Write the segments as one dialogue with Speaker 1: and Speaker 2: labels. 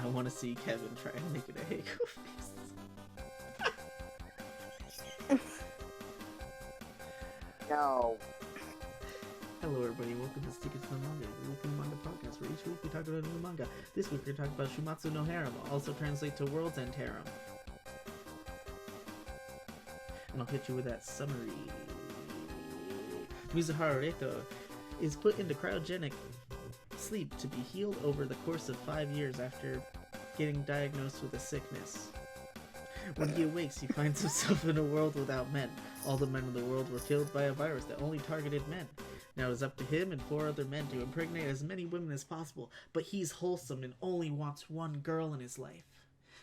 Speaker 1: I want to see Kevin try and make it a Heiko face.
Speaker 2: No.
Speaker 1: Hello everybody, welcome to Stick It to the Manga, the weekly manga podcast where each week we talk about a new manga. This week we're talking about Shuumatsu no Harem, also translate to World's End Harem. And I'll hit you with that summary. Mizuharu Reto is put into cryogenic sleep to be healed over the course of 5 years after getting diagnosed with a sickness. When he awakes, he finds himself in a world without men. All the men in the world were killed by a virus that only targeted men. Now it's up to him and 4 other men to impregnate as many women as possible, but he's wholesome and only wants one girl in his life.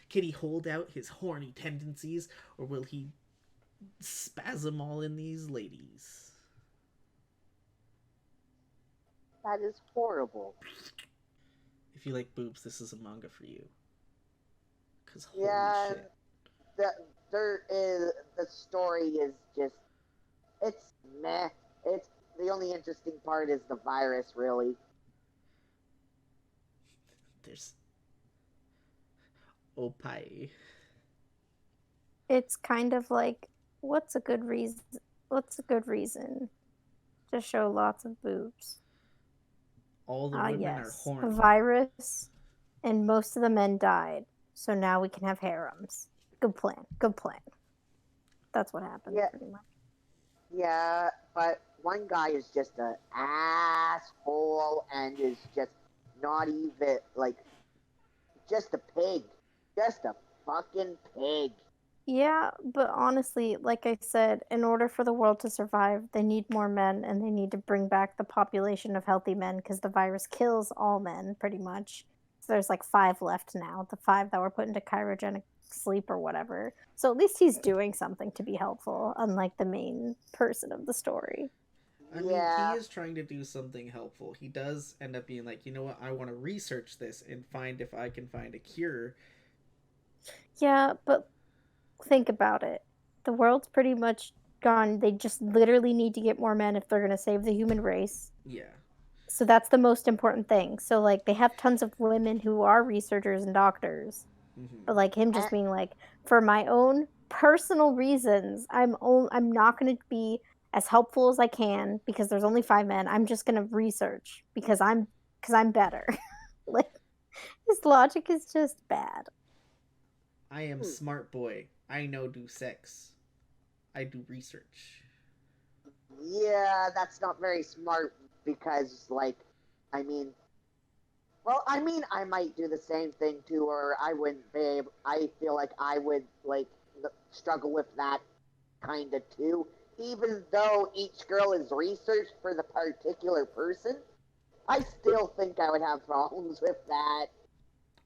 Speaker 1: Can he hold out his horny tendencies, or will he spasm all in these ladies?
Speaker 2: That is horrible.
Speaker 1: If you like boobs, this is a manga for you. Cause holy shit.
Speaker 2: The story is just, it's meh. It's the only interesting part is the virus, really.
Speaker 1: There's oppai.
Speaker 3: It's kind of like, what's a good reason to show lots of boobs?
Speaker 1: All the women are horny.
Speaker 3: A virus, and most of the men died. So now we can have harems. Good plan. That's what happened, pretty much.
Speaker 2: Yeah, but one guy is just an asshole and is just not even, like, just a pig. Just a fucking pig.
Speaker 3: Yeah, but honestly, like I said, in order for the world to survive, they need more men, and they need to bring back the population of healthy men, because the virus kills all men, pretty much. So there's like 5 left now, the 5 that were put into cryogenic sleep or whatever. So at least he's doing something to be helpful, unlike the main person of the story.
Speaker 1: I mean, he is trying to do something helpful. He does end up being like, you know what, I want to research this and find if I can find a cure.
Speaker 3: Yeah, but think about it. The world's pretty much gone. They just literally need to get more men if they're going to save the human race.
Speaker 1: Yeah.
Speaker 3: So that's the most important thing. So, like, they have tons of women who are researchers and doctors.
Speaker 1: Mm-hmm.
Speaker 3: But, like, him just being like, for my own personal reasons, I'm not going to be as helpful as I can because there's only 5 men. I'm just going to research because I'm better. Like, his logic is just bad.
Speaker 1: I am smart boy. I know do sex. I do research.
Speaker 2: Yeah, that's not very smart because, like, I might do the same thing too, or I wouldn't be able, I feel like I would, like, struggle with that kind of too. Even though each girl is researched for the particular person, I still think I would have problems with that.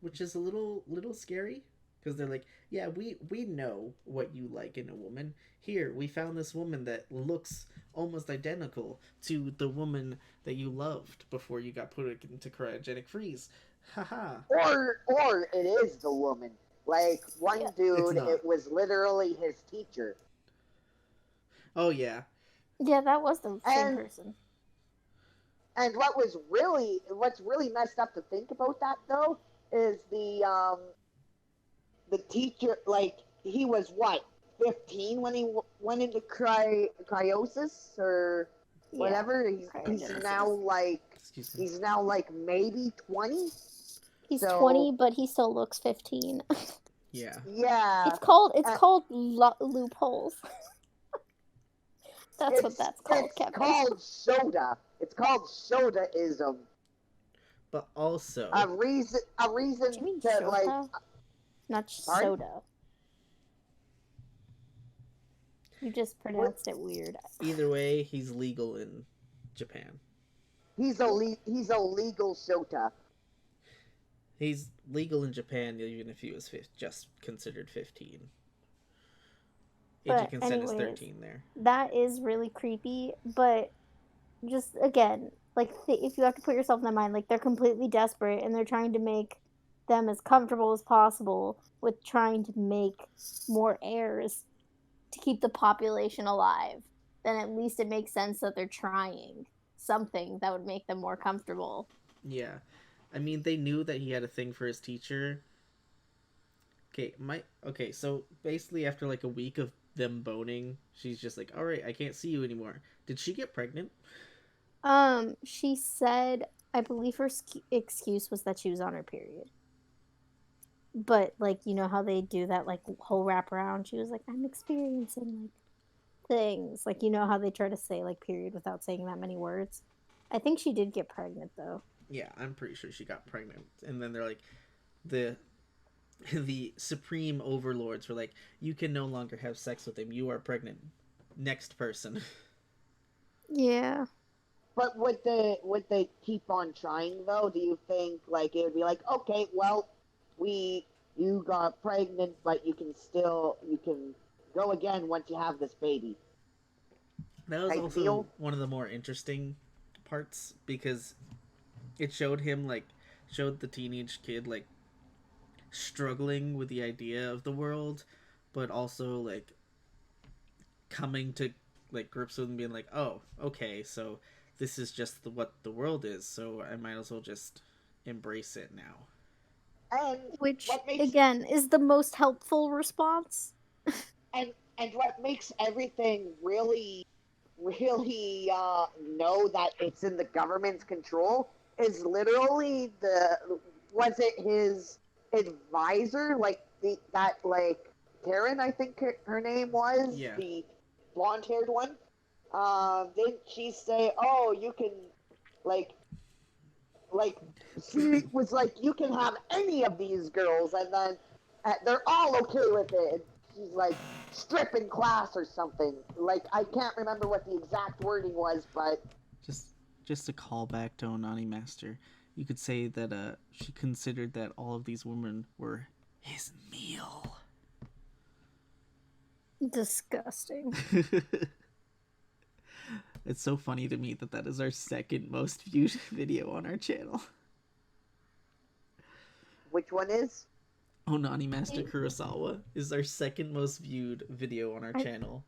Speaker 1: Which is a little scary. Because they're like, yeah, we know what you like in a woman. Here, we found this woman that looks almost identical to the woman that you loved before you got put into cryogenic freeze. Haha.
Speaker 2: Or it is the woman. Like, one dude, it was literally his teacher.
Speaker 1: Oh, yeah.
Speaker 3: Yeah, that was the same person.
Speaker 2: And what's really messed up to think about that, though, is the teacher, like, he was what, 15 when he went into cryosis or whatever. He's now like maybe 20.
Speaker 3: He's 20, but he still looks 15.
Speaker 1: Yeah.
Speaker 2: Yeah.
Speaker 3: It's called loopholes. That's what that's called, Kevin.
Speaker 2: It's called sodaism.
Speaker 1: But also
Speaker 2: a reason
Speaker 3: What do you mean
Speaker 2: to
Speaker 3: soda?
Speaker 2: like.
Speaker 3: Not soda. You just pronounced it weird.
Speaker 1: Either way, he's legal in Japan.
Speaker 2: He's a legal shota.
Speaker 1: He's legal in Japan even if he was just considered 15. Age of consent is 13 there.
Speaker 3: That is really creepy, but just, again, like, if you have to put yourself in their mind, like, they're completely desperate and they're trying to make them as comfortable as possible with trying to make more heirs to keep the population alive, then at least it makes sense that they're trying something that would make them more comfortable.
Speaker 1: Yeah. I mean, they knew that he had a thing for his teacher. Okay, so basically after like a week of them boning, she's just like, "All right, I can't see you anymore." Did she get pregnant?
Speaker 3: She said, I believe her excuse was that she was on her period. But like, you know how they do that like whole wraparound? She was like, I'm experiencing like things. Like, you know how they try to say like period without saying that many words? I think she did get pregnant though.
Speaker 1: Yeah, I'm pretty sure she got pregnant. And then they're like the the supreme overlords were like, "You can no longer have sex with him. You are pregnant. Next person."
Speaker 3: Yeah.
Speaker 2: But would they keep on trying though? Do you think like it would be like, okay, well, we you got pregnant, but you can go again once you have this baby
Speaker 1: That was
Speaker 2: type
Speaker 1: also
Speaker 2: deal?
Speaker 1: one of the more interesting parts because it showed him like showed the teenage kid like struggling with the idea of the world, but also like coming to like grips with and being like, "Oh, okay, so this is just what the world is, so I might as well just embrace it now."
Speaker 2: And
Speaker 3: Which
Speaker 2: what makes
Speaker 3: again is the most helpful response.
Speaker 2: and what makes everything really know that it's in the government's control is literally the was it his advisor like that like Karen, I think her name was,
Speaker 1: Yeah.
Speaker 2: the blonde haired one. Didn't she say, oh, you can like like she was like, you can have any of these girls, and then they're all okay with it. And she's like, strip in class or something. Like I can't remember what the exact wording was, but
Speaker 1: Just just a callback to Onani Master. You could say that she considered that all of these women were his meal.
Speaker 3: Disgusting.
Speaker 1: It's so funny to me that that is our second most viewed video on our channel.
Speaker 2: which one is?
Speaker 1: Onani Master Kurosawa is our second most viewed video on our
Speaker 3: I,
Speaker 1: channel.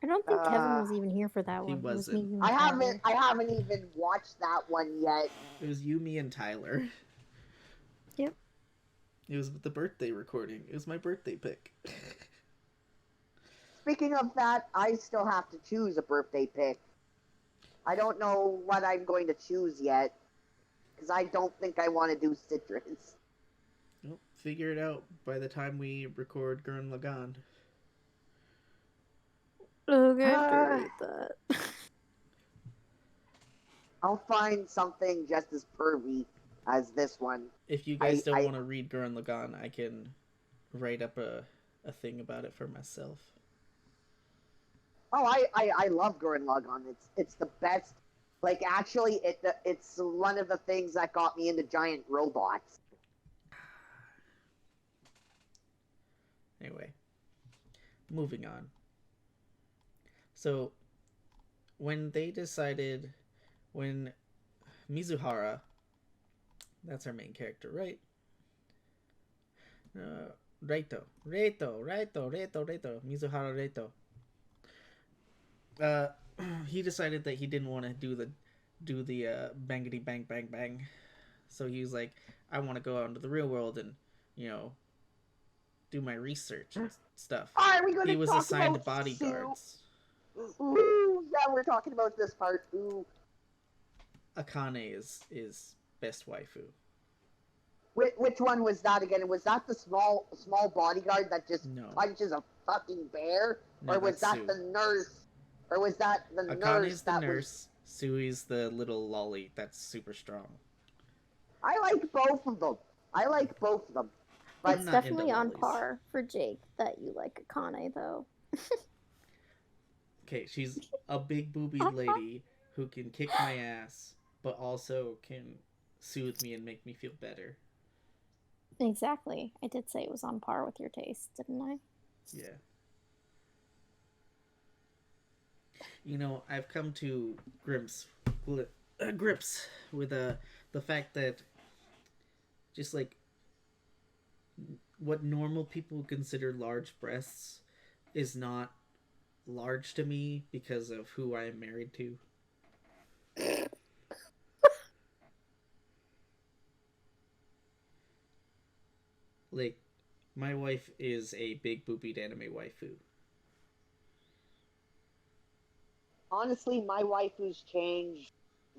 Speaker 3: I don't think Kevin
Speaker 2: Uh,
Speaker 3: was even here for that
Speaker 1: He
Speaker 3: one. It was me,
Speaker 1: wasn't.
Speaker 3: you,
Speaker 2: I
Speaker 3: and
Speaker 2: haven't
Speaker 3: Tyler.
Speaker 2: I haven't even watched that one yet.
Speaker 1: It was you, me, and Tyler.
Speaker 3: Yep.
Speaker 1: It was the birthday recording. It was my birthday pic.
Speaker 2: Speaking of that, I still have to choose a birthday pick. I don't know what I'm going to choose yet because I don't think I want to do citrus.
Speaker 1: Well, figure it out by the time we record Gurren Lagann.
Speaker 3: Okay, I have to
Speaker 2: Uh,
Speaker 3: read that.
Speaker 2: I'll find something just as pervy as this one.
Speaker 1: If you guys
Speaker 2: I,
Speaker 1: don't
Speaker 2: I,
Speaker 1: want to read Gurren Lagann, I can write up a thing about it for myself.
Speaker 2: oh, I love Gurren Lagann. It's the best. Like actually, it's one of the things that got me into giant robots.
Speaker 1: Anyway, moving on. So, when they decided, when Mizuhara, that's our main character, right? Reito, Mizuhara Reito. Uh, he decided that he didn't want to do the bangity bang bang bang. So he was like, I want to go out into the real world and, you know, do my research and stuff.
Speaker 2: Are we going
Speaker 1: He
Speaker 2: to
Speaker 1: was
Speaker 2: talk
Speaker 1: assigned
Speaker 2: about Sue?
Speaker 1: bodyguards.
Speaker 2: Ooh, yeah, we're talking about this part. Ooh.
Speaker 1: Akane is best waifu.
Speaker 2: Which one was that again? Was that the small bodyguard that just
Speaker 1: No,
Speaker 2: punches a fucking bear,
Speaker 1: no,
Speaker 2: or was
Speaker 1: that's
Speaker 2: that
Speaker 1: Sue.
Speaker 2: the nurse, or was that the nurse
Speaker 1: Akane's the
Speaker 2: that was?
Speaker 1: nurse. Sui's the little lolly that's super strong.
Speaker 2: I like both of them. I like both of them,
Speaker 1: I'm
Speaker 2: but
Speaker 3: It's
Speaker 1: not into
Speaker 3: definitely on
Speaker 1: lollies.
Speaker 3: par for Jake that you like Akane, though.
Speaker 1: Okay, she's a big boobied lady who can kick my ass, but also can soothe me and make me feel better.
Speaker 3: Exactly. I did say it was on par with your taste, didn't I?
Speaker 1: Yeah. You know, I've come to grips with the fact that just like what normal people consider large breasts is not large to me because of who I am married to. Like, my wife is a big boobied anime waifu.
Speaker 2: Honestly, my waifu's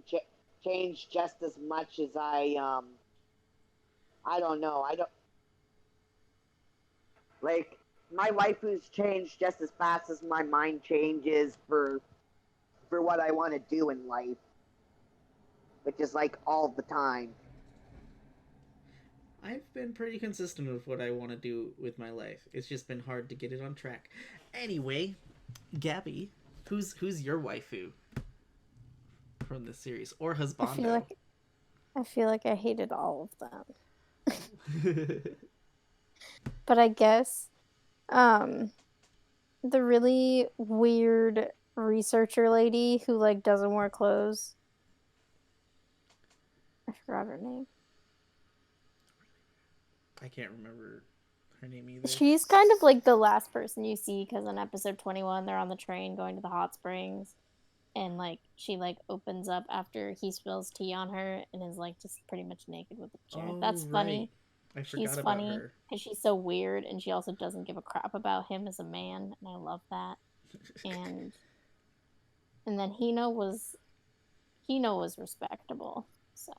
Speaker 2: ch- changed just as much as I don't know. I don't like my waifu's changed just as fast as my mind changes for what I want to do in life, which is like all the time.
Speaker 1: I've been pretty consistent with what I want to do with my life. It's just been hard to get it on track. Anyway, Gabby, who's your waifu from this series or
Speaker 3: I feel
Speaker 1: husbando?
Speaker 3: like I feel like I hated all of them. But I guess um the really weird researcher lady who like doesn't wear clothes. I forgot her name.
Speaker 1: I can't remember her name either.
Speaker 3: She's kind of like the last person you see because in episode 21 they're on the train going to the hot springs and like she like opens up after he spills tea on her and is like just pretty much naked with a chair.
Speaker 1: Oh
Speaker 3: That's
Speaker 1: right,
Speaker 3: funny.
Speaker 1: I
Speaker 3: She's
Speaker 1: forgot about
Speaker 3: funny
Speaker 1: her.
Speaker 3: because she's so weird and she also doesn't give a crap about him as a man and I love that. And then Hino was respectable. So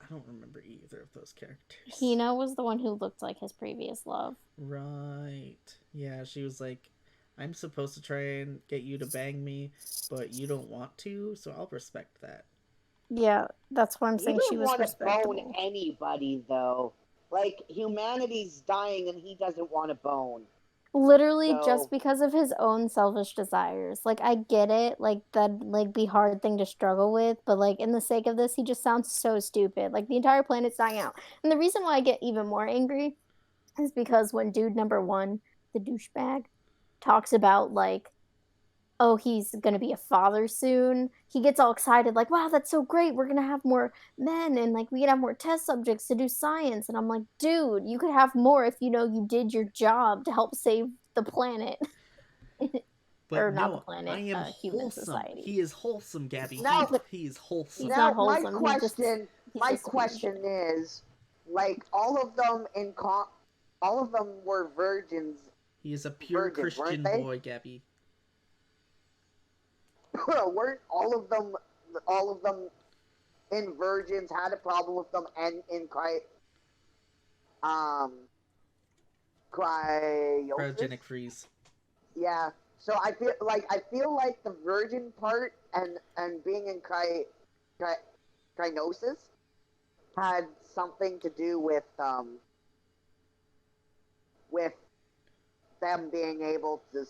Speaker 1: I don't remember either of those characters.
Speaker 3: Hino was the one who looked like his previous love.
Speaker 1: Right. Yeah, she was like, I'm supposed to try and get you to bang me, but you don't want to, so I'll respect that.
Speaker 3: Yeah, that's why I'm
Speaker 2: He
Speaker 3: saying she
Speaker 2: didn't
Speaker 3: was
Speaker 2: want to bone
Speaker 3: respectable.
Speaker 2: anybody though. Like humanity's dying and he doesn't want to bone.
Speaker 3: Literally just
Speaker 2: So
Speaker 3: because of his own selfish desires. Like I get it, like that like be hard thing to struggle with, but like in the sake of this, he just sounds so stupid. Like the entire planet's dying out. And the reason why I get even more angry is because when dude number one, the douchebag, talks about like oh, he's going to be a father soon. He gets all excited, like, wow, that's so great. We're going to have more men and like we can have more test subjects to do science. And I'm like, dude, you could have more if you know you did your job to help save the planet.
Speaker 1: But
Speaker 3: Or not the
Speaker 1: no, I
Speaker 3: planet,
Speaker 1: am
Speaker 3: human
Speaker 1: wholesome.
Speaker 3: society.
Speaker 1: He is wholesome, Gabby.
Speaker 2: now
Speaker 1: He is wholesome.
Speaker 3: He's not
Speaker 2: now
Speaker 3: wholesome. He's
Speaker 2: my
Speaker 3: just a piece of
Speaker 2: question
Speaker 3: shit.
Speaker 2: is, like all of them were
Speaker 1: He is a pure
Speaker 2: virgins, weren't
Speaker 1: Christian
Speaker 2: they?
Speaker 1: boy, Gabby.
Speaker 2: weren't all of them in virgins had a problem with them and in um cryosis?
Speaker 1: Cryogenic freeze.
Speaker 2: Yeah. So I feel like the virgin part and being in cry, cryosis had something to do with them being able to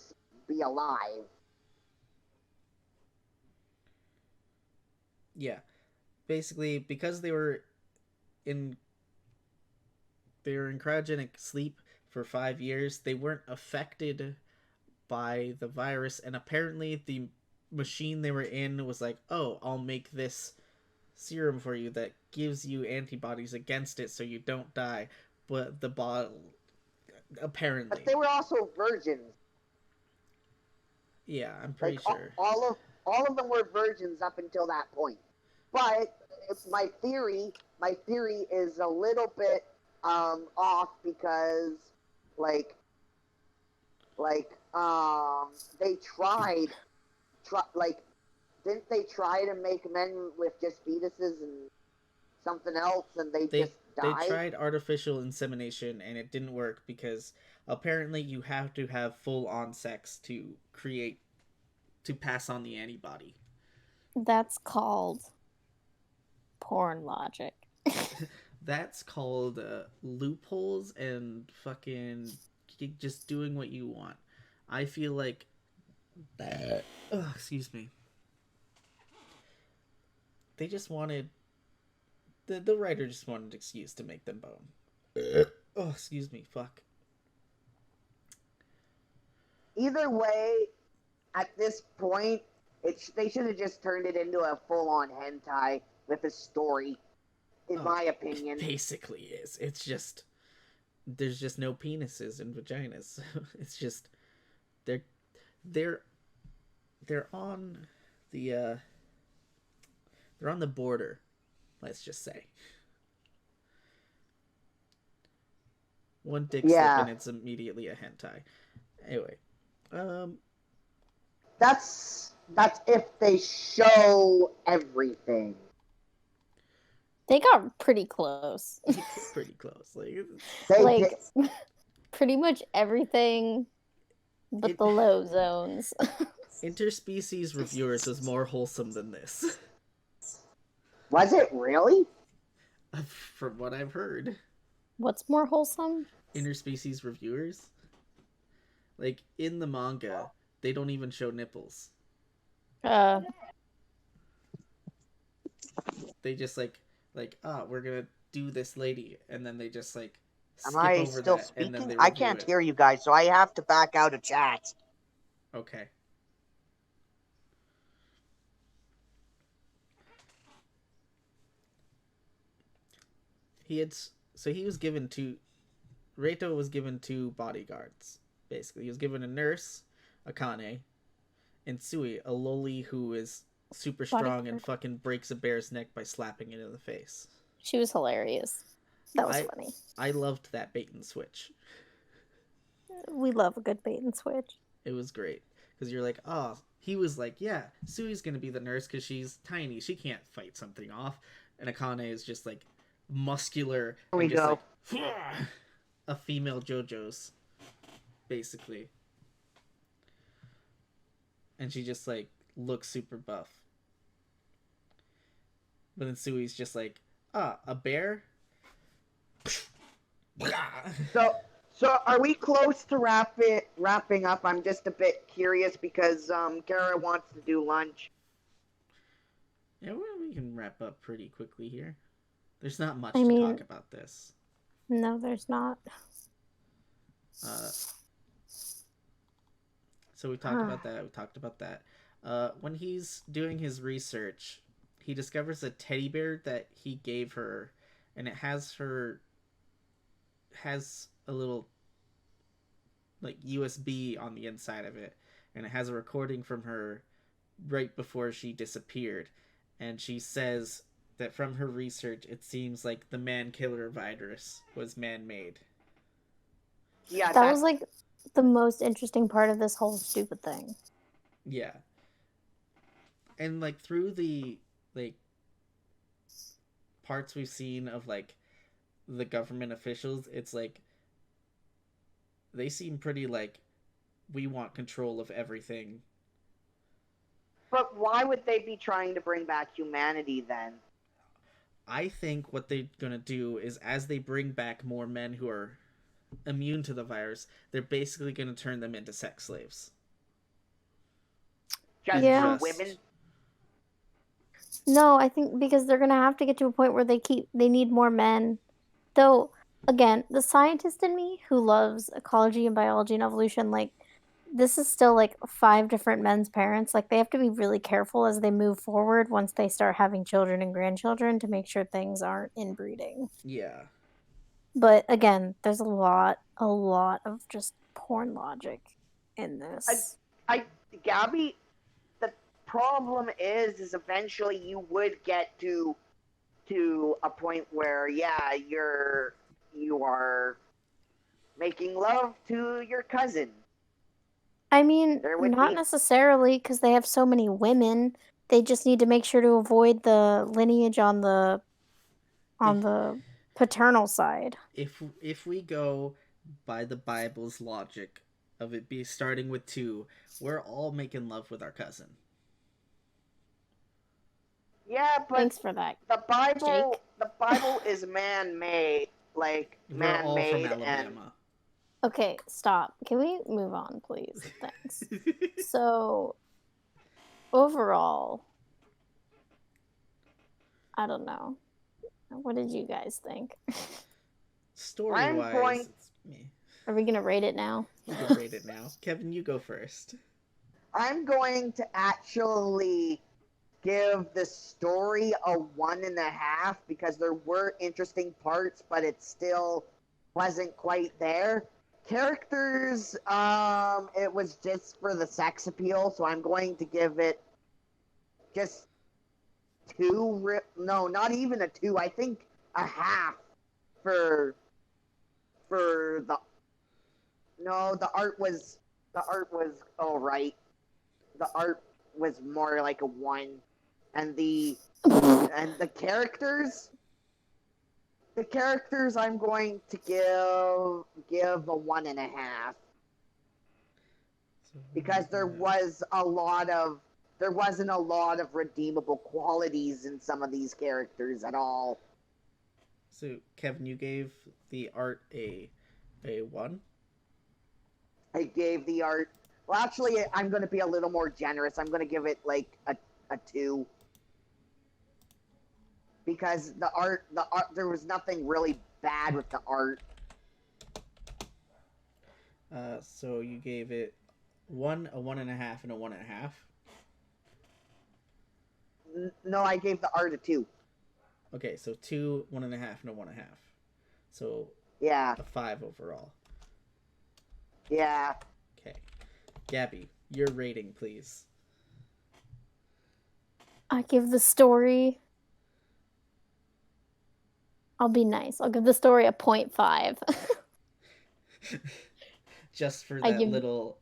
Speaker 2: be alive.
Speaker 1: Yeah. Basically, because in they were in cryogenic sleep for 5 years, they weren't affected by the virus, and apparently the machine they were in was like, oh, I'll make this serum for you that gives you antibodies against it so you don't die. But the bottle,
Speaker 2: But
Speaker 1: apparently,
Speaker 2: they were also virgins.
Speaker 1: yeah, I'm pretty
Speaker 2: Like
Speaker 1: sure.
Speaker 2: all of them were virgins up until that point. But my theory is a little bit off because like like they like didn't they try to make men with just fetuses and something else and they
Speaker 1: They
Speaker 2: just
Speaker 1: they
Speaker 2: died?
Speaker 1: tried artificial insemination and it didn't work because apparently you have to have full on sex to pass on the antibody.
Speaker 3: That's called porn logic.
Speaker 1: That's called loopholes and fucking just doing what you want. I feel like that. Oh, excuse me. They just wanted the writer just wanted an excuse to make them bone. Oh, excuse me. Fuck.
Speaker 2: Either way, at this point, they should have just turned it into a full-on hentai with a story, in
Speaker 1: Oh,
Speaker 2: my
Speaker 1: it
Speaker 2: opinion.
Speaker 1: basically is. It's just there's just no penises and vaginas. It's just they're they're they're on the they're on the border. Let's just say. One dick slip
Speaker 2: Yeah,
Speaker 1: and it's immediately a hentai. Anyway, um,
Speaker 2: that's if they show everything.
Speaker 3: They got pretty close.
Speaker 1: they get pretty close. Like
Speaker 2: They did.
Speaker 3: Like, pretty much everything but
Speaker 1: it,
Speaker 3: the low zones.
Speaker 1: interspecies reviewers was more wholesome than this,
Speaker 2: Was it really?
Speaker 1: from what I've heard.
Speaker 3: What's more wholesome?
Speaker 1: Interspecies reviewers, like in the manga, they don't even show nipples.
Speaker 3: Uh,
Speaker 1: They just we're gonna do this lady, and then they just like
Speaker 4: Am
Speaker 1: skip
Speaker 4: I
Speaker 1: over
Speaker 4: still
Speaker 1: that, and then
Speaker 4: speaking?
Speaker 1: they
Speaker 4: I
Speaker 1: review
Speaker 4: can't
Speaker 1: it.
Speaker 4: hear you guys, so I have to back out of chat.
Speaker 1: Okay. He had so he was given two. Reito was given two bodyguards. Basically, he was given a nurse, Akane, and Sui, a loli who is super strong and
Speaker 3: Bodyguard.
Speaker 1: fucking breaks a bear's neck by slapping it in the face.
Speaker 3: She was hilarious. That was
Speaker 1: I
Speaker 3: funny.
Speaker 1: I loved that bait and switch.
Speaker 3: We love a good bait and switch.
Speaker 1: It was great because you're like, oh, he was like, yeah, Sui's gonna be the nurse because she's tiny, she can't fight something off, and Akane is just like muscular
Speaker 4: Here
Speaker 1: and
Speaker 4: we
Speaker 1: just
Speaker 4: go.
Speaker 1: like a female JoJo's basically, and she just like looks super buff. But then Sui's just like, a bear.
Speaker 2: So are we close to wrapping up? I'm just a bit curious because Kara wants to do lunch.
Speaker 1: Yeah, well, we can wrap up pretty quickly here. There's not much
Speaker 3: I
Speaker 1: to
Speaker 3: mean,
Speaker 1: talk about this.
Speaker 3: no, there's not.
Speaker 1: Uh, so we talked about that. We talked about that. When he's doing his research, he discovers a teddy bear that he gave her, and it has a little like USB on the inside of it, and it has a recording from her right before she disappeared, and she says that from her research, it seems like the man killer virus was man-made.
Speaker 2: Yeah,
Speaker 3: That was like the most interesting part of this whole stupid thing.
Speaker 1: Yeah. And like through the like parts we've seen of like the government officials, it's like they seem pretty like we want control of everything.
Speaker 2: But why would they be trying to bring back humanity then?
Speaker 1: I think what they're gonna do is as they bring back more men who are immune to the virus, they're basically gonna turn them into sex slaves.
Speaker 2: Just
Speaker 3: Yeah.
Speaker 2: for women?
Speaker 3: No, I think because they're gonna have to get to a point where they need more men. Though, again, the scientist in me who loves ecology and biology and evolution, like this is still like 5 different men's parents. Like they have to be really careful as they move forward once they start having children and grandchildren to make sure things aren't inbreeding.
Speaker 1: Yeah.
Speaker 3: But again, there's a lot of just porn logic in this.
Speaker 2: Gabby, the problem is eventually you would get to a point where you are making love to your cousin.
Speaker 3: I mean,
Speaker 2: There would
Speaker 3: not
Speaker 2: be.
Speaker 3: necessarily because they have so many women. They just need to make sure to avoid the lineage on the paternal side.
Speaker 1: If we go by the Bible's logic of it be starting with 2, we're all making love with our cousin.
Speaker 2: Yeah, but
Speaker 3: Thanks for that.
Speaker 2: the
Speaker 3: Jake.
Speaker 2: Bible is man-made, like
Speaker 1: We're all from
Speaker 2: man-made, and
Speaker 1: Alabama.
Speaker 3: Okay, stop. Can we move on, please? Thanks. So, overall, I don't know. What did you guys think?
Speaker 1: Story
Speaker 2: I'm
Speaker 1: wise,
Speaker 2: going-
Speaker 1: it's me.
Speaker 3: Are we gonna rate it now?
Speaker 1: We can rate it now. Kevin, you go first.
Speaker 2: I'm going to actually give the story a 1.5 because there were interesting parts, but it still wasn't quite there. Characters, it was just for the sex appeal, so I'm going to give it just 2. No, not even a 2. I think a half for for the no, the art was all right. The art was more like a 1, and the characters. The characters I'm going to give a 1.5 because there wasn't a lot of redeemable qualities in some of these characters at all.
Speaker 1: So, Kevin, you gave the art a 1?
Speaker 2: I gave the art. Well, actually, I'm going to be a little more generous. I'm going to give it like a 2 because the art, there was nothing really bad with the art.
Speaker 1: So you gave it 1, a 1.5, and a 1.5.
Speaker 2: No, I gave the art a 2.
Speaker 1: Okay, so 2, 1.5, and a 1.5. So
Speaker 2: Yeah,
Speaker 1: a 5 overall.
Speaker 2: yeah.
Speaker 1: Okay, Gabby, your rating, please.
Speaker 3: I give the story. I'll be nice. I'll give the story a 0.5.
Speaker 1: Just for
Speaker 3: I
Speaker 1: that
Speaker 3: give-
Speaker 1: little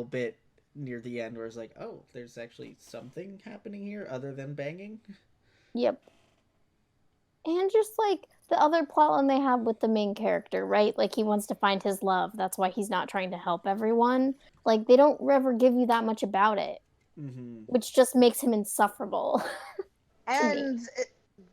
Speaker 1: bit near the end where it's like, oh, there's actually something happening here other than banging.
Speaker 3: Yep. And just like the other plotline they have with the main character, right? Like he wants to find his love. That's why he's not trying to help everyone. Like they don't ever give you that much about it,
Speaker 1: Mm-hmm.
Speaker 3: which just makes him insufferable.
Speaker 2: And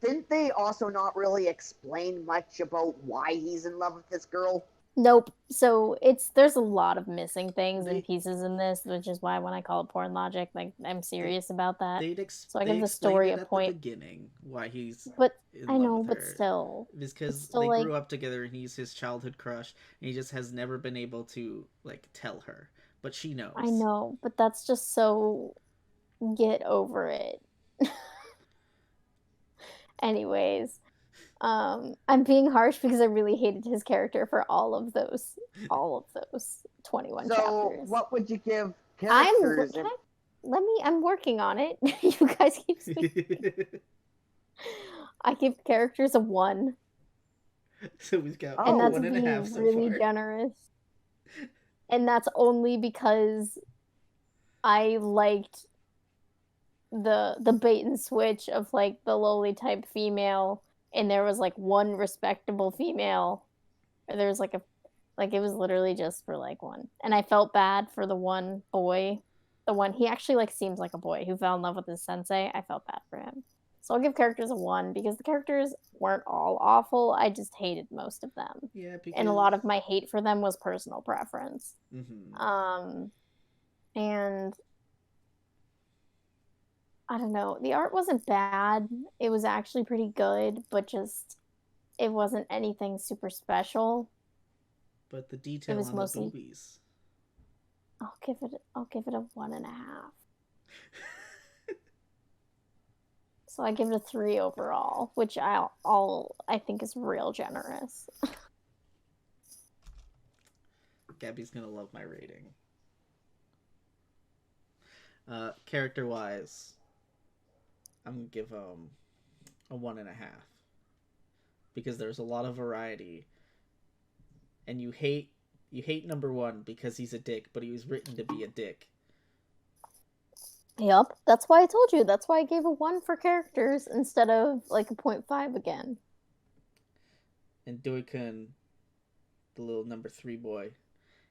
Speaker 2: didn't they also not really explain much about why he's in love with this girl?
Speaker 3: Nope. So there's a lot of missing things and pieces in this, which is why when I call it porn logic, like I'm serious about that. So I give the story a point.
Speaker 1: At the beginning why he's
Speaker 3: But
Speaker 1: in
Speaker 3: I
Speaker 1: love
Speaker 3: know,
Speaker 1: with
Speaker 3: but
Speaker 1: her.
Speaker 3: still,
Speaker 1: It's because
Speaker 3: still,
Speaker 1: they
Speaker 3: like,
Speaker 1: grew up together and he's his childhood crush and he just has never been able to like tell her, but she knows.
Speaker 3: I know, but that's just so get over it. Anyways, I'm being harsh because I really hated his character for all of those 21
Speaker 2: So,
Speaker 3: chapters.
Speaker 2: what would you give characters?
Speaker 3: I'm working on it. You guys keep speaking. I give characters a 1.
Speaker 1: So we've got
Speaker 3: And that's
Speaker 1: 1.5
Speaker 3: being
Speaker 1: so
Speaker 3: really
Speaker 1: far.
Speaker 3: generous. And that's only because I liked the bait and switch of like the lowly type female, and there was like one respectable female. Or there was like it was literally just for like one. And I felt bad for the one boy. The one he actually like seems like a boy who fell in love with his sensei. I felt bad for him. So I'll give characters a 1 because the characters weren't all awful. I just hated most of them.
Speaker 1: Yeah, because...
Speaker 3: And a lot of my hate for them was personal preference.
Speaker 1: Mm-hmm.
Speaker 3: And I don't know. The art wasn't bad. It was actually pretty good, but just it wasn't anything super special.
Speaker 1: But the detail on mostly... the boobies.
Speaker 3: I'll give it a 1.5. So I give it a 3 overall, which I think is real generous.
Speaker 1: Gabby's gonna love my rating. Character wise, I'm gonna give a 1.5 because there's a lot of variety, and you hate number 1 because he's a dick, but he was written to be a dick.
Speaker 3: Yep, that's why I told you. That's why I gave a 1 for characters instead of like a 0.5 again.
Speaker 1: And Doikun, the little number 3 boy,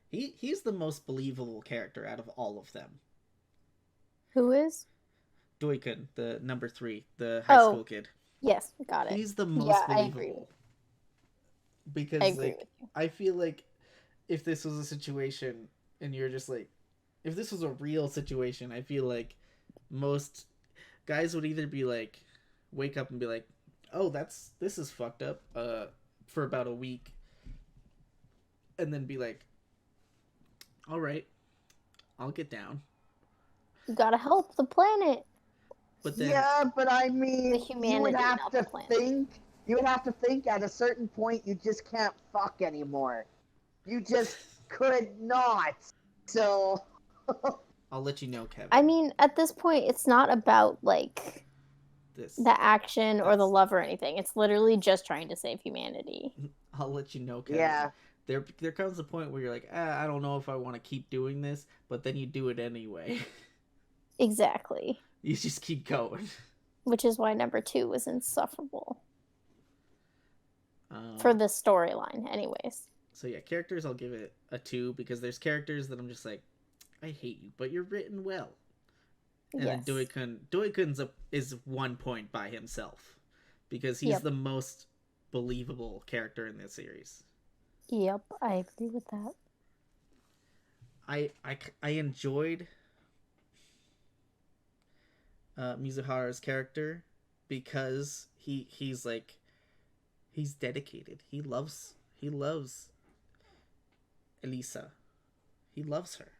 Speaker 1: he's the most believable character out of all of them.
Speaker 3: Who is?
Speaker 1: Doikun, the number 3, the high school kid.
Speaker 3: Yes, got it.
Speaker 1: He's the most believable. Because
Speaker 3: I agree with you.
Speaker 1: I feel like if this was a situation and you're just like, if this was a real situation, I feel like most guys would either be like, wake up and be like, oh, this is fucked up, for about a week, and then be like, all right, I'll get down.
Speaker 3: You gotta help the planet.
Speaker 1: But then,
Speaker 2: yeah, but I mean,
Speaker 3: the humanity,
Speaker 2: you would have
Speaker 3: not
Speaker 2: to
Speaker 3: the planet.
Speaker 2: think at a certain point you just can't fuck anymore. You just could not. So
Speaker 1: I'll let you know, Kevin.
Speaker 3: I mean, at this point, it's not about the action or the love or anything. It's literally just trying to save humanity.
Speaker 1: I'll let you know, Kevin.
Speaker 2: Yeah.
Speaker 1: There comes a point where you're like, I don't know if I want to keep doing this, but then you do it anyway.
Speaker 3: Exactly.
Speaker 1: You just keep going.
Speaker 3: Which is why number 2 was insufferable.
Speaker 1: Um,
Speaker 3: For the storyline, anyways.
Speaker 1: So yeah, characters I'll give it a 2 because there's characters that I'm just like, I hate you, but you're written well. And
Speaker 3: Yes.
Speaker 1: then Doikun's is 1 point by himself because he's the most believable character in this series.
Speaker 3: Yep, I agree with that.
Speaker 1: I enjoyed Mizuhara's character because he's like he's dedicated. He loves Elisa. He loves her.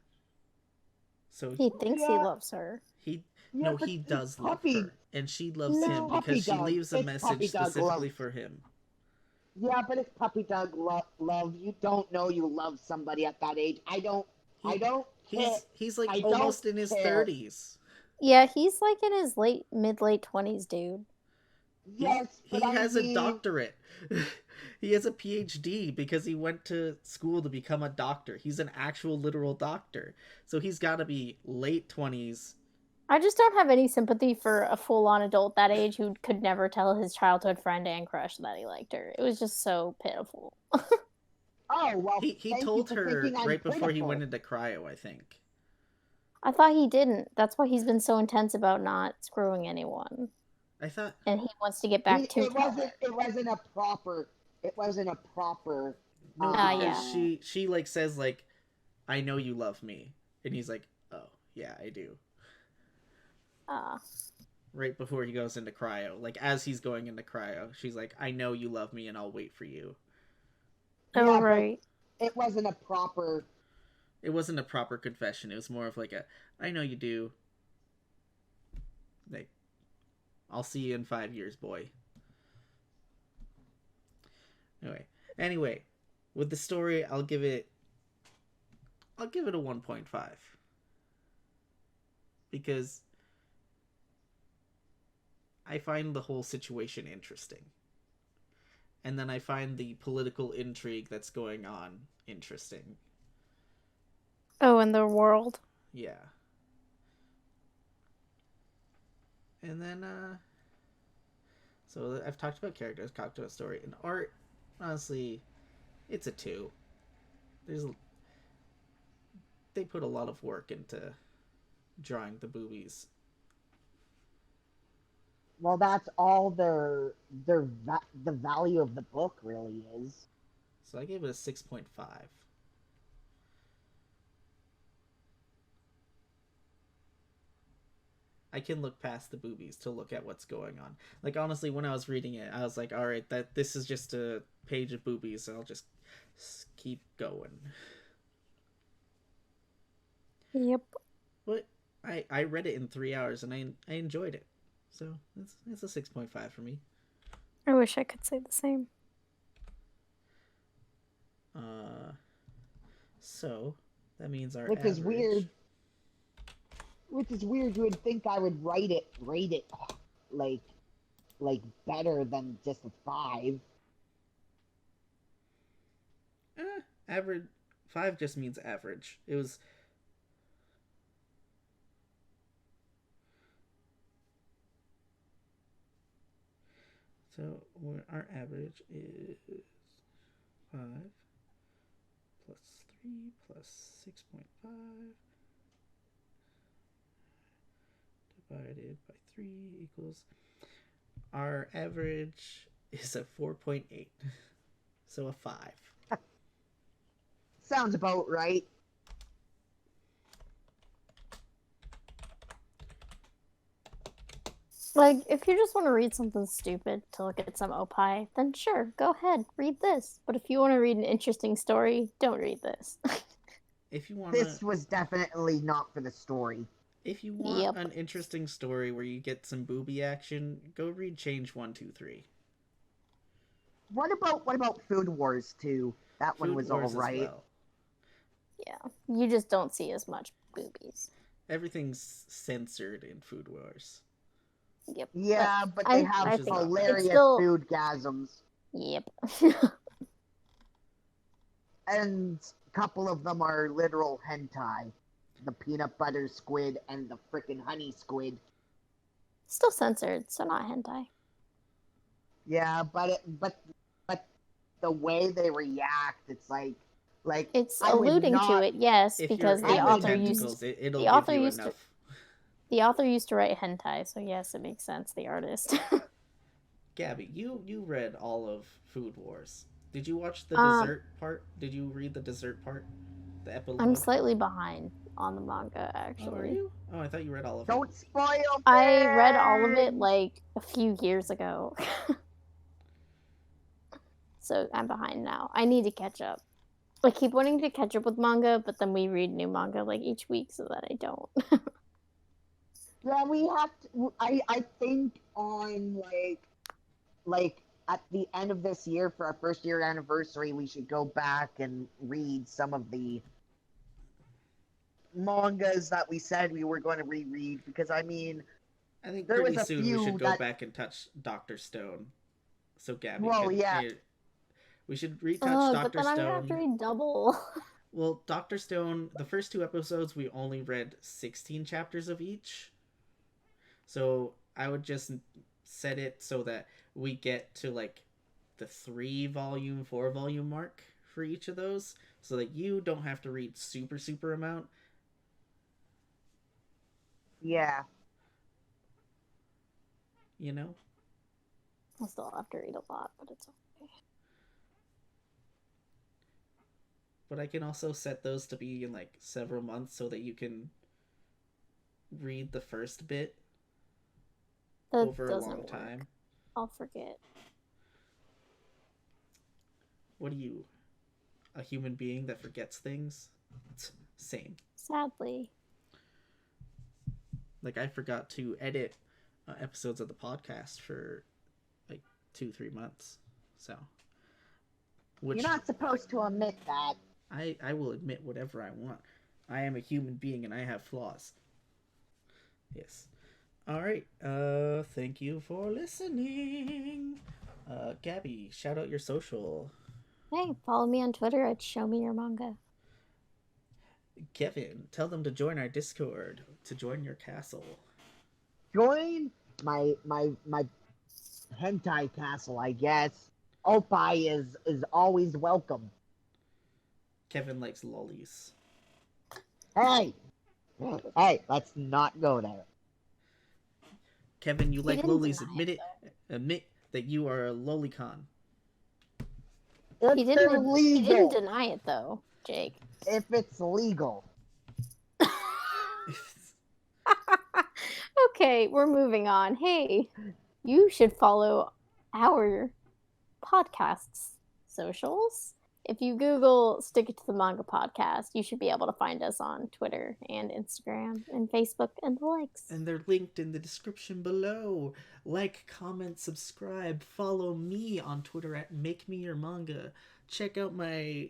Speaker 1: So
Speaker 3: he thinks he loves her.
Speaker 1: He
Speaker 2: but
Speaker 1: he does love
Speaker 2: puppy.
Speaker 1: her, and she loves
Speaker 3: No.
Speaker 1: him because she
Speaker 2: Dog.
Speaker 1: leaves a
Speaker 2: It's
Speaker 1: message
Speaker 2: puppy dog
Speaker 1: specifically
Speaker 2: love.
Speaker 1: for him.
Speaker 2: Yeah, but it's puppy dog love. You don't know you love somebody at that age. I don't care.
Speaker 1: He's like
Speaker 2: I
Speaker 1: almost
Speaker 2: don't
Speaker 1: in his
Speaker 2: care.
Speaker 1: 30s.
Speaker 3: Yeah, he's like in his mid-late 20s, dude.
Speaker 2: Yes,
Speaker 1: He
Speaker 2: but
Speaker 1: has
Speaker 2: I
Speaker 1: a
Speaker 2: mean,
Speaker 1: doctorate. He has a PhD because he went to school to become a doctor. He's an actual literal doctor. So he's got to be late 20s.
Speaker 3: I just don't have any sympathy for a full-on adult that age who could never tell his childhood friend and crush that he liked her. It was just so pitiful.
Speaker 2: oh well.
Speaker 1: He
Speaker 2: thank you
Speaker 1: told
Speaker 2: for
Speaker 1: her
Speaker 2: thinking I'm
Speaker 1: right before he
Speaker 2: pitiful.
Speaker 1: went into cryo, I think.
Speaker 3: I thought he didn't. That's why he's been so intense about not screwing anyone.
Speaker 1: I thought,
Speaker 3: And he wants to get back to
Speaker 2: It wasn't a proper. It wasn't a proper.
Speaker 1: no, because
Speaker 3: yeah.
Speaker 1: she like says like, I know you love me, and he's like, oh yeah, I do. Right before he goes into cryo, like as he's going into cryo, she's like, I know you love me, and I'll wait for you.
Speaker 3: Oh,
Speaker 2: Yeah,
Speaker 3: right.
Speaker 2: but it wasn't a proper.
Speaker 1: It wasn't a proper confession. It was more of like a, I know you do. Like, I'll see you in 5 years, boy. Anyway, with the story, I'll give it a 1.5 because I find the whole situation interesting. And then I find the political intrigue that's going on interesting.
Speaker 3: Oh, in the world?
Speaker 1: Yeah. And then, so I've talked about characters, talked about story, and art. Honestly, it's a 2. They put a lot of work into drawing the boobies.
Speaker 2: Well, that's all the value of the book really is.
Speaker 1: So I gave it a 6.5. I can look past the boobies to look at what's going on. Like honestly, when I was reading it, I was like, all right, this is just a page of boobies, so I'll just keep going.
Speaker 3: Yep.
Speaker 1: But I read it in 3 hours and I enjoyed it. So it's a 6.5 for me.
Speaker 3: I wish I could say the same.
Speaker 1: So that means our
Speaker 2: Which
Speaker 1: average...
Speaker 2: is weird. Which is weird. You would think I would rate it like better than just a 5.
Speaker 1: Average 5 just means average. It was... So our average is 5 plus 3 plus 6.5 divided by 3 equals... Our average is a 4.8. So a 5.
Speaker 2: Sounds about right.
Speaker 3: Like, if you just want to read something stupid to look at some oppai, then sure, go ahead, read this. But if you want to read an interesting story, don't read this.
Speaker 1: If you want
Speaker 2: This was definitely not for the story.
Speaker 1: If you want an interesting story where you get some booby action, go read Change 123.
Speaker 2: What about Food Wars 2? That one was all right.
Speaker 1: Well.
Speaker 3: Yeah, you just don't see as much boobies.
Speaker 1: Everything's censored in Food Wars.
Speaker 2: Yep. Yeah, but they have hilarious foodgasms.
Speaker 3: Yep.
Speaker 2: and a couple of them are literal hentai. The peanut butter squid and the frickin' honey squid.
Speaker 3: Still censored, so not hentai.
Speaker 2: Yeah, but the way they react, it's like
Speaker 3: It's
Speaker 2: I would
Speaker 3: alluding
Speaker 2: not.
Speaker 3: to it, yes,
Speaker 1: If
Speaker 3: because
Speaker 1: you're
Speaker 3: the
Speaker 1: into
Speaker 3: author
Speaker 1: tentacles,
Speaker 3: used
Speaker 1: it'll
Speaker 3: the
Speaker 1: give
Speaker 3: author
Speaker 1: you
Speaker 3: used to
Speaker 1: enough.
Speaker 3: the author used to write hentai, so yes, it makes sense. The artist.
Speaker 1: Gabby, you read all of Food Wars. Did you watch the
Speaker 3: um,
Speaker 1: dessert part? Did you read the dessert part? The
Speaker 3: I'm
Speaker 1: epilogue?
Speaker 3: slightly behind on the manga,
Speaker 1: Oh, are
Speaker 3: actually.
Speaker 1: you? Oh, I thought you read all of it.
Speaker 2: Don't spoil
Speaker 3: I read all of it
Speaker 2: things!
Speaker 3: like a few years ago. So I'm behind now. I need to catch up. I keep wanting to catch up with manga, but then we read new manga like each week so that I don't.
Speaker 2: Yeah, we have to. I think on like at the end of this year for our first year anniversary, we should go back and read some of the mangas that we said we were going to reread because I mean
Speaker 1: I think
Speaker 2: there was
Speaker 1: pretty
Speaker 2: a
Speaker 1: soon we should
Speaker 2: few
Speaker 1: go
Speaker 2: that
Speaker 1: back and touch Dr. Stone. So Gabby
Speaker 2: well
Speaker 1: can.
Speaker 2: yeah
Speaker 1: We should retouch
Speaker 3: Oh, but
Speaker 1: Dr.
Speaker 3: then I'm gonna have to
Speaker 1: Stone.
Speaker 3: read double.
Speaker 1: Well, Dr. Stone, the first two episodes, we only read 16 chapters of each. So I would just set it so that we get to like the 3 volume, 4 volume mark for each of those, so that you don't have to read super amount.
Speaker 2: yeah
Speaker 1: You know.
Speaker 3: I'll still have to read a lot, but it's okay.
Speaker 1: But I can also set those to be in like several months so that you can read the first bit
Speaker 3: That
Speaker 1: over a
Speaker 3: doesn't
Speaker 1: long
Speaker 3: work.
Speaker 1: time.
Speaker 3: I'll forget.
Speaker 1: What are you, a human being that forgets things? Same.
Speaker 3: Sadly.
Speaker 1: Like I forgot to edit episodes of the podcast for like 2-3 months. So, which
Speaker 2: you're not supposed to admit that.
Speaker 1: I will admit whatever I want. I am a human being and I have flaws. Yes. All right. Thank you for listening. Gabby, shout out your social.
Speaker 3: Hey, follow me on Twitter at Show Me Your Manga.
Speaker 1: Kevin, tell them to join our Discord, to join your castle.
Speaker 2: Join my hentai castle, I guess. Oppai is always welcome.
Speaker 1: Kevin likes lollies.
Speaker 2: Hey, hey, let's not go there.
Speaker 1: Kevin, you
Speaker 3: He
Speaker 1: like
Speaker 3: didn't
Speaker 1: lollies.
Speaker 3: deny
Speaker 1: Admit it. Admit that you are a lolicon.
Speaker 2: If
Speaker 3: He
Speaker 2: they're
Speaker 3: didn't
Speaker 2: legal,
Speaker 3: deny it though, Jake.
Speaker 2: if it's legal.
Speaker 3: Okay, we're moving on. Hey, you should follow our podcast's socials. If you Google Stick It to the Manga podcast, you should be able to find us on Twitter and Instagram and Facebook and the likes.
Speaker 1: And they're linked in the description below. Like, comment, subscribe, follow me on Twitter at Make Me Your Manga. Check out my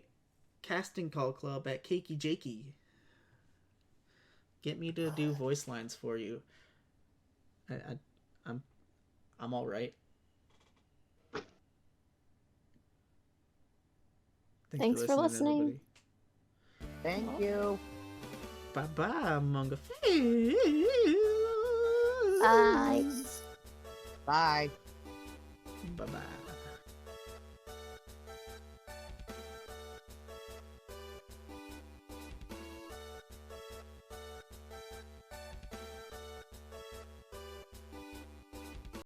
Speaker 1: casting call club at Keiki Jakey. Get me to do voice lines for you. I'm all right.
Speaker 3: Thanks for listening.
Speaker 2: Thank you.
Speaker 1: Bye bye, manga.
Speaker 3: Bye.
Speaker 2: Bye.
Speaker 1: Bye bye.